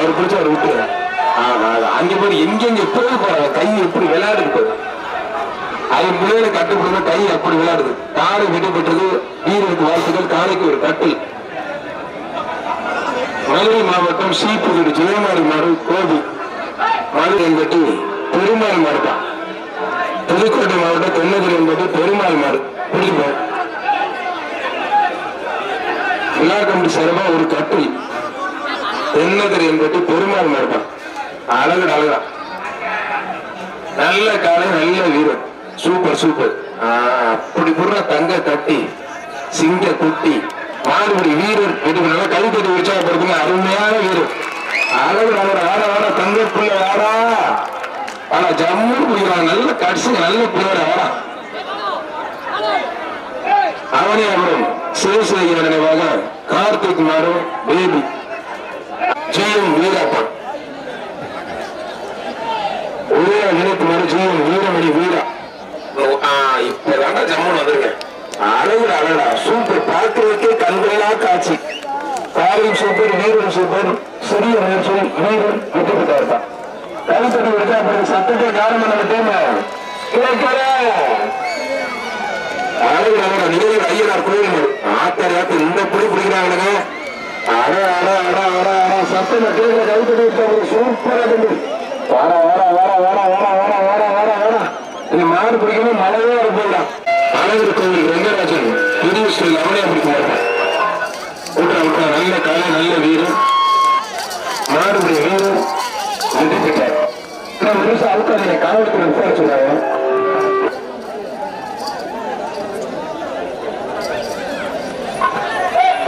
அவர் பிடிச்ச அவர் விட்டு அங்க போய் எங்கெங்க எப்படி போறாங்க கை எப்படி விளையாடுது அது பிள்ளைகளை கட்டுப்படுத்த கை அப்படி விளையாடுது. காலை விடுபட்டது. வீரருக்கு வாழ்த்துக்கள். காலைக்கு ஒரு கட்டில். மதுரை மாவட்டம் சீப்புகடி ஜெயமாரி மாடு கோபி மதுரை என்பது பெருமாள் மாடு தான். புதுக்கோட்டை மாவட்டம் தென்னகிரி என்பது பெருமாள் மாடு. பிடிப்போம் விழா கமிட்டி சார்பா ஒரு கட்டில். தென்னகிரி என்பது பெருமாள் மாடு தான். அழகு அழகா நல்ல காலை நல்ல வீரர். Super super. அப்படி புற தங்க கட்டி சிங்க குட்டி மாடுபடி வீரர் நல்லா கழுத்தடி உற்சாகப்படுத்துங்க. அருமையான வீரர். அழகு அழகு ஆட ஆட தங்க புள்ள ஆடா ஆனா ஜம்மு குடிக்கிறாங்க. நல்ல கடிசுங்க நல்ல பிள்ளையோட ஆடா அவனே அப்புறம் சிவசேகர நினைவாக கார்த்திக் மாறும் பேபி ஜெயம் வீராப்பன் ஒரே நினைத்து மாறு ஜெயம் வீரமணி வீரா இப்பதான ஜம்மன் வந்திருக்கேன். அழகு அழகா சூப்பர். பார்க்கிறதுக்கே கண்களா காட்சி. காரியம் சூப்பர். வீரன் சூப்பர். சிறிய முயற்சி வீரன் வெற்றி பெற்றார். கழுத்தடி விட்டா சத்தத்தை காரணம் நம்ம அழகு அழகா நிலையில் ஐயனார் கோயில் ஆத்தர் ஆத்தர் இந்த புடி பிடிக்கிறாங்க. அட அட அட அட அட சத்தம் கேட்க கழுத்தடி விட்டா சூப்பரா இருந்து வாட வாட வாட வாட வாட வாட வாட வாட வாட இந்த மாடு பிடிக்கணும். மழையே இருப்பா அழகர் கோவில் ரெங்கராஜன் புதிய ஸ்ரீ அவனே பிடிக்க மாட்டான். விட்டா விட்டா நல்ல காலை நல்ல வீரர் மாடுபடி வீரர் வெற்றி பெற்றார். ஒரு நிமிஷம் அவுக்காதீங்க. காவல்துறை விசாரிச்சுருக்காங்க.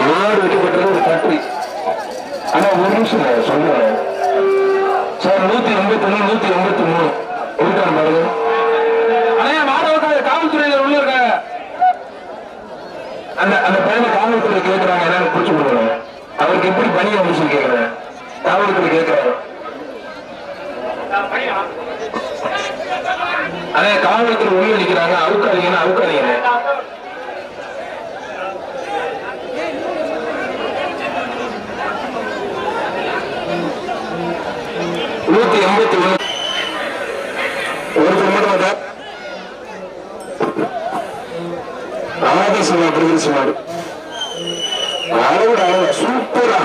மாடு வெற்றி பெற்றது ஒரு கட்டுரை. ஆனா ஒரு நிமிஷம் சொல்லுவாங்க சார். 181 183 இருக்காரு பாருங்க. காவல்துறையில உள்ள இருக்காங்க. அந்த பையனை காவல்துறை கேட்கிறாங்க. என்னன்னு புடிச்சு கொடுக்குறாங்க. அவருக்கு எப்படி பணி வந்துச்சு கேட்கிறாங்க. காவல்துறை கேட்கிறாங்க. அதே காவல்துறை உள்ள நிற்கிறாங்க. அவுக்காதீங்கன்னா அவுக்காதீங்க. சூப்பரா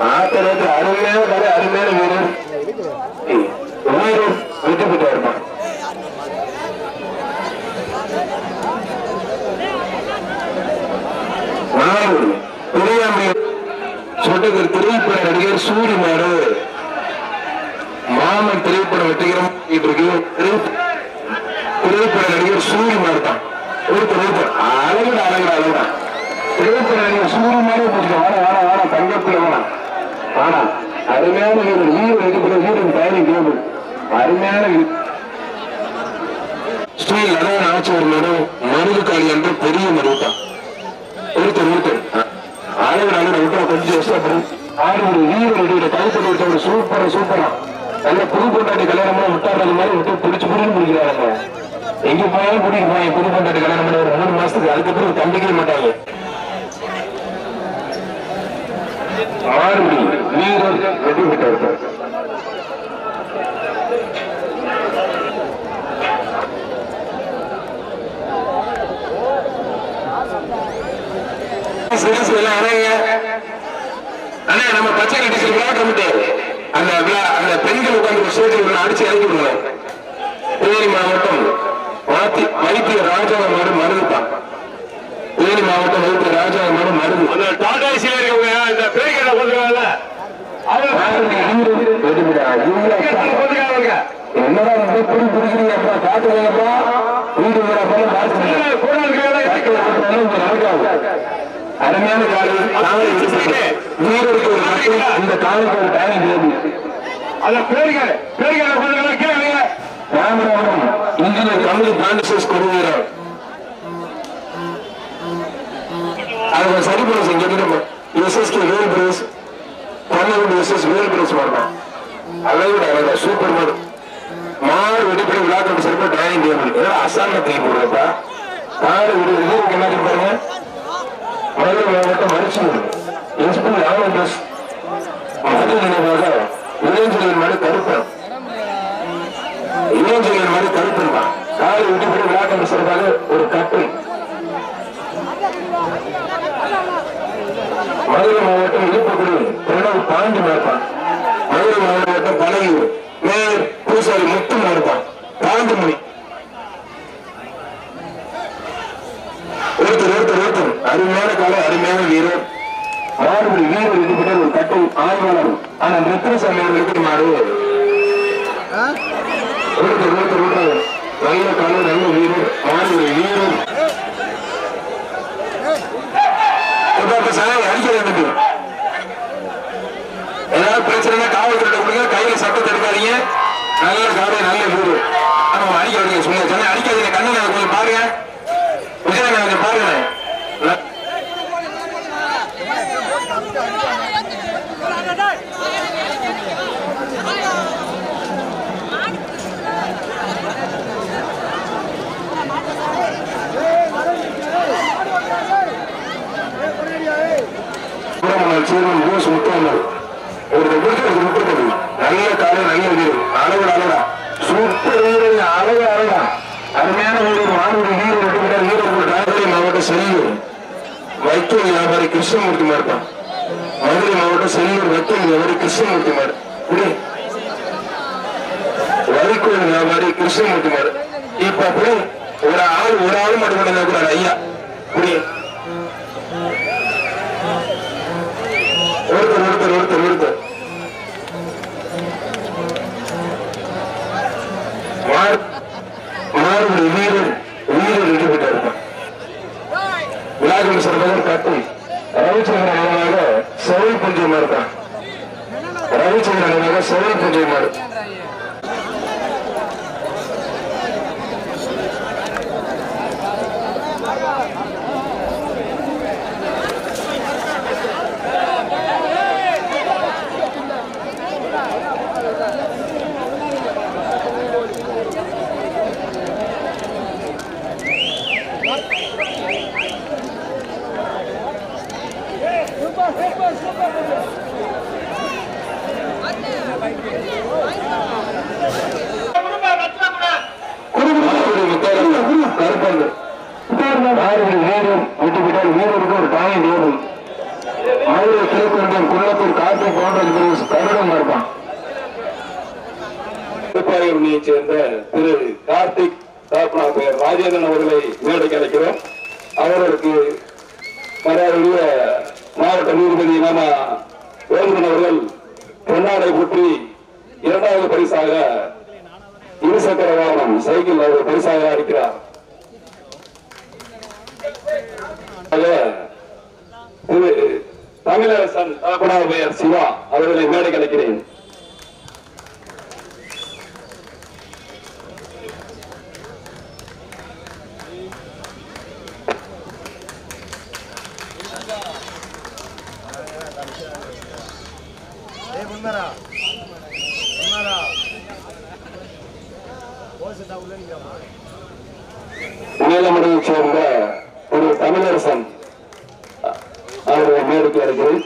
ஆத்தரத்து அருமையான கதை அருமையான வீரர் வீரர் வெற்றி பெற்றார். சொட்டகர் திரைப்பட நடிகர் சூரி மாடு மாமன் திரைப்படம் வெற்றிகரம் இருக்கு. திரைப்பட நடிகர் சூரி மாடு தான். அழகுட அழகுட அழகுடா திரைப்பட நடிகர் சூரி மாடு வாட வாட வாட தங்கத்தில் வேணாம். ஆனா அருமையான வீரர் வீரர் வெற்றிப்பட வீரர் டைனிங் டேபிள் அருமையான ஸ்ரீ லதன் ஆட்சியர் மேடம் மருது காளி என்ற பெரிய மருதான். ஒருத்தர் அழகு அழகு விட்டா கொஞ்சம் இஷ்டப்படும். ஆறு வீரருடைய கைப்பற்றி விட்ட சூப்பரா சூப்பரா நல்ல புது கொண்டாட்டி கல்யாணம் விட்டாடுறது மாதிரி விட்டு பிடிச்சு பிடிச்சு பிடிக்கிறாங்க. எங்க போயாலும் பிடிக்க போய் புது கொண்டாட்டி கல்யாணம் பண்ணி ஒரு 3 மாசத்துக்கு அதுக்கப்புறம் கண்டிக்கவே மாட்டாங்க. ஆறுபடி வீரர் வெற்றி பெற்றார். நம்ம பச்சை கட்டி விழா கமிட்டி அந்த பெண்கள் உட்கார்ந்து ஸ்டேஜில் அடிச்சு இறக்கி விடுவோம். தேனி மாவட்டம் வைத்திய ராஜா மாடு மருதுதான். தேனி மாவட்டம் வைத்திய ராஜா மாடு மருது. இந்த பேய்களை கொண்டுவாங்க என்னடா புடி பிடிக்கிறீங்கப்பா காட்டுவீங்கப்பா வீடு அருமையான வீரருக்கு ஒரு மக்கள் இந்த காலைக்கு ஒரு டைனிங் டேபிள் ராமராவரம் இன்ஜினியர் கம்பெனி பிரான்சஸ் கொடுக்கிறார். அவங்க சரி பண்ண செஞ்சு எஸ்எஸ்கே வேல் பிரேஸ் பன்னெண்டு எஸ்எஸ் வேல் பிரேஸ் வரலாம். அதை விட அழகா சூப்பர் மாடு மாடு வெடிப்படை விழாக்கள் சிறப்பு டைனிங் டேபிள் ஏதாவது அசால்ட்டா தூக்கி போடுறப்பா மாடு விடு என்ன பாருங்க. மதுரை மாவட்டம் மருச்சூர் எஸ்பி ராமதாஸ் மதுரை நினைவாக மதுரை மாவட்டம் இழுப்புக்குடி பிரணவ் பாண்டி மாட்டான். மதுரை மாவட்டம் பழையூர் மேயர் பூசாரி முத்து மாடுப்பான். பாண்டிமணி ஒருத்தர் அருமையான கால அருமையான வீரர். மாடுபடி வீரர் இருக்கிற ஒரு கட்டை ஆய்வாளர். ஆனா ரத்னசாமி அவர்களுக்கு மாடு ஒருத்தர் நல்ல கால நல்ல வீரர். மாடுபடி வீரர் அடிக்க வேண்டும். ஏதாவது பிரச்சனை காவல்துறை கொடுங்க. கையில சட்டத்தை எடுக்காதீங்க. நல்ல காடு நல்ல வீடு. ஆனா அடிக்க விடுங்க. சொன்ன அடிக்காதீங்க. கண்ணனை கொஞ்சம் பாருங்க. விஜயனை கொஞ்சம் பாருங்க. நல்ல காலை நல்ல வீடு. அளவுடா சூப்பர் வீரர். அழகா அருமையான வீரர். மாணவர் வீரர் மாவட்டம் செல்லூர் வைக்கோல் வியாபாரி கிருஷ்ணமூர்த்தி மாடுப்பான். மதுரை மாவட்டம் செல்லூர் வைக்கோல் வியாபாரி கிருஷ்ணமூர்த்தி மாடு. வைக்கோல் வியாபாரி கிருஷ்ணமூர்த்தி மாடு. இப்ப அப்படி ஒரு ஆள் மட்டும் பண்ணா கூட ஐயா ஒருத்தர் மாறுபடி வீரர் ஈடுபட்டு இருப்பான். விழாக்கள் சர்வதர் காட்டி ரவிச்சந்திரனாக செவல் புஞ்சமா இருக்கான். ரவிச்சந்திரனாக செவல் புஞ்சமா இருக்கு. வீரருக்கு ஒரு பாயிண்ட் ஏறும். மதுரை கிழக்கொன்றியம் குள்ளத்தூர் கார்த்திக் போன்ற கருடம் இருப்பான். திருப்பாயூரணியை சேர்ந்த திரு கார்த்திக் பெயர் ராஜேந்திரன் அவர்களை மேடைக்கு அழைக்கிறோம். அவர்களுக்கு மரியாதையுடைய மாவட்ட நீதிபதி நாம வேலுமணி அவர்கள் பொன்னாடை புற்றி இரண்டாவது பரிசாக இருசக்கர வாகனம் சைக்கிள் அவர் பரிசாக அளிக்கிறார். தமிழரசன் பெயர் சிவா அவர்களை மேடைக்கு அழைக்கிறேன். மேலமடையை சேர்ந்த ஒரு தமிழரசன் அவர்களை மேடைக்கு அழைக்கிறேன்.